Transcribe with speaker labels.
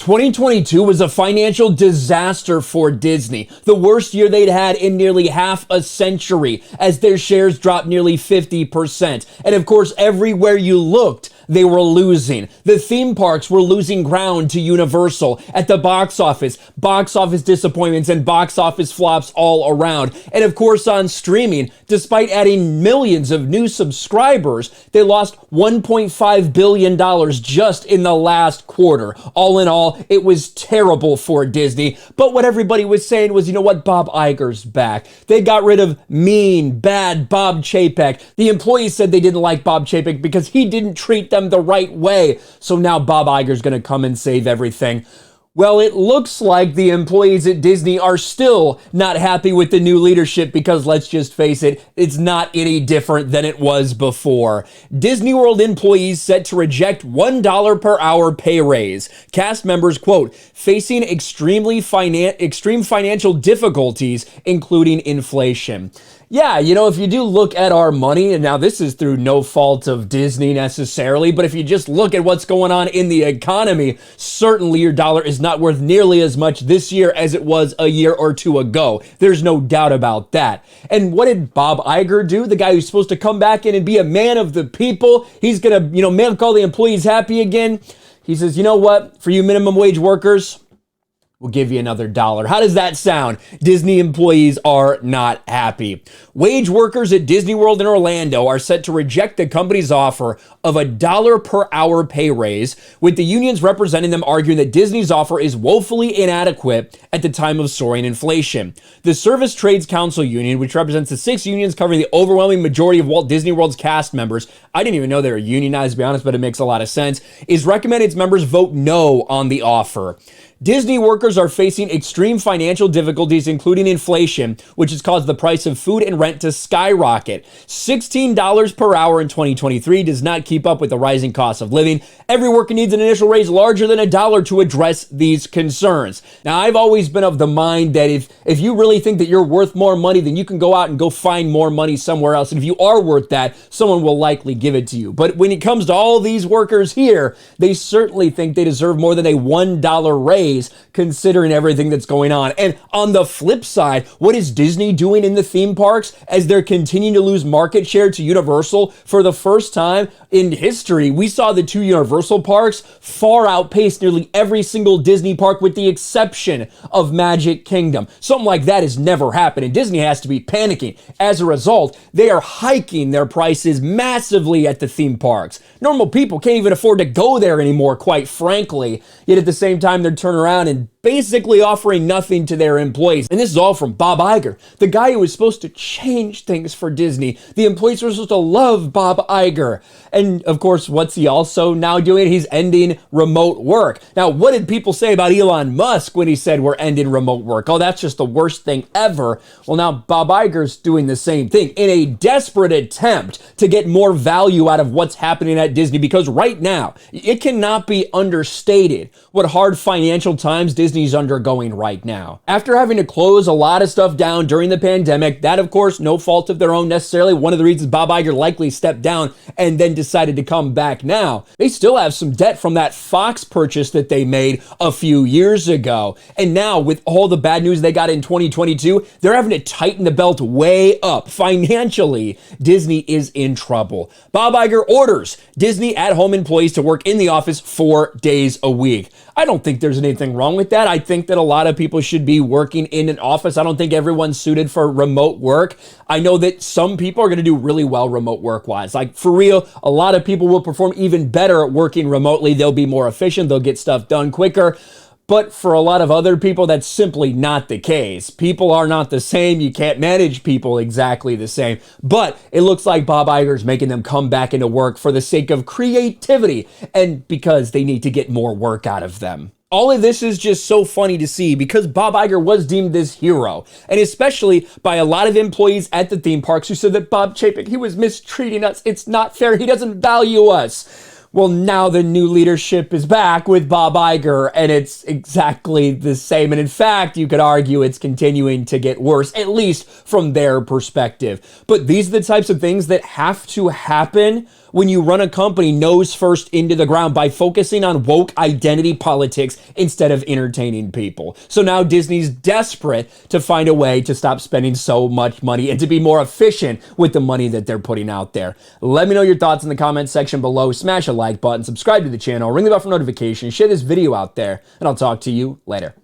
Speaker 1: 2022 was a financial disaster for Disney, the worst year they'd had in nearly half a century, as their shares dropped nearly 50%. And of course, everywhere you looked, they were losing. The theme parks were losing ground to Universal. At the box office disappointments and box office flops all around. And of course on streaming, despite adding millions of new subscribers, they lost $1.5 billion just in the last quarter. All in all, it was terrible for Disney. But what everybody was saying was, you know what, Bob Iger's back. They got rid of mean, bad Bob Chapek. The employees said they didn't like Bob Chapek because he didn't treat them the right way. So now Bob Iger's going to come and save everything. Well, it looks like the employees at Disney are still not happy with the new leadership because, let's just face it, it's not any different than it was before. Disney World employees set to reject $1 per hour pay raise. Cast members, quote, facing extreme financial difficulties, including inflation. Yeah, you know, if you do look at our money, and now this is through no fault of Disney necessarily, but if you just look at what's going on in the economy, certainly your dollar is not worth nearly as much this year as it was a year or two ago. There's no doubt about that. And what did Bob Iger do? The guy who's supposed to come back in and be a man of the people. He's going to, make all the employees happy again. He says, you know what? For you minimum wage workers, we'll give you another $1. How does that sound? Disney employees are not happy. Wage workers at Disney World in Orlando are set to reject the company's offer of $1 per hour pay raise, with the unions representing them arguing that Disney's offer is woefully inadequate at the time of soaring inflation. The Service Trades Council Union, which represents the 6 unions covering the overwhelming majority of Walt Disney World's cast members, I didn't even know they were unionized, to be honest, but it makes a lot of sense, is recommending its members vote no on the offer. Disney workers are facing extreme financial difficulties, including inflation, which has caused the price of food and rent to skyrocket. $16 per hour in 2023 does not keep up with the rising cost of living. Every worker needs an initial raise larger than $1 to address these concerns. Now, I've always been of the mind that if you really think that you're worth more money, then you can go out and go find more money somewhere else. And if you are worth that, someone will likely give it to you. But when it comes to all these workers here, they certainly think they deserve more than a $1 raise, considering everything that's going on. And on the flip side, what is Disney doing in the theme parks as they're continuing to lose market share to Universal? For the first time in history, we saw the 2 Universal parks far outpace nearly every single Disney park with the exception of Magic Kingdom. Something like that has never happened, and Disney has to be panicking. As a result, they are hiking their prices massively at the theme parks. Normal people can't even afford to go there anymore, quite frankly. Yet at the same time, they're turning around and basically offering nothing to their employees. And this is all from Bob Iger, the guy who was supposed to change things for Disney. The employees were supposed to love Bob Iger. And of course, what's he also now doing? He's ending remote work. Now, what did people say about Elon Musk when he said we're ending remote work? Oh, that's just the worst thing ever. Well, now Bob Iger's doing the same thing in a desperate attempt to get more value out of what's happening at Disney, because right now, it cannot be understated what hard financial times Disney's undergoing right now. After having to close a lot of stuff down during the pandemic, that of course, no fault of their own necessarily. One of the reasons Bob Iger likely stepped down and then decided to come back now. They still have some debt from that Fox purchase that they made a few years ago. And now with all the bad news they got in 2022, they're having to tighten the belt way up. Financially, Disney is in trouble. Bob Iger orders Disney at-home employees to work in the office 4 days a week. I don't think there's anything wrong with that. I think that a lot of people should be working in an office. I don't think everyone's suited for remote work. I know that some people are going to do really well remote work-wise. Like, for real, a lot of people will perform even better at working remotely. They'll be more efficient. They'll get stuff done quicker. But for a lot of other people, that's simply not the case. People are not the same. You can't manage people exactly the same. But it looks like Bob Iger's making them come back into work for the sake of creativity and because they need to get more work out of them. All of this is just so funny to see because Bob Iger was deemed this hero, and especially by a lot of employees at the theme parks who said that Bob Chapek, he was mistreating us. It's not fair. He doesn't value us. Well, now the new leadership is back with Bob Iger, and it's exactly the same. And in fact, you could argue it's continuing to get worse, at least from their perspective. But these are the types of things that have to happen when you run a company nose first into the ground by focusing on woke identity politics instead of entertaining people. So now Disney's desperate to find a way to stop spending so much money and to be more efficient with the money that they're putting out there. Let me know your thoughts in the comment section below. Smash a like button, subscribe to the channel, ring the bell for notifications, share this video out there, and I'll talk to you later.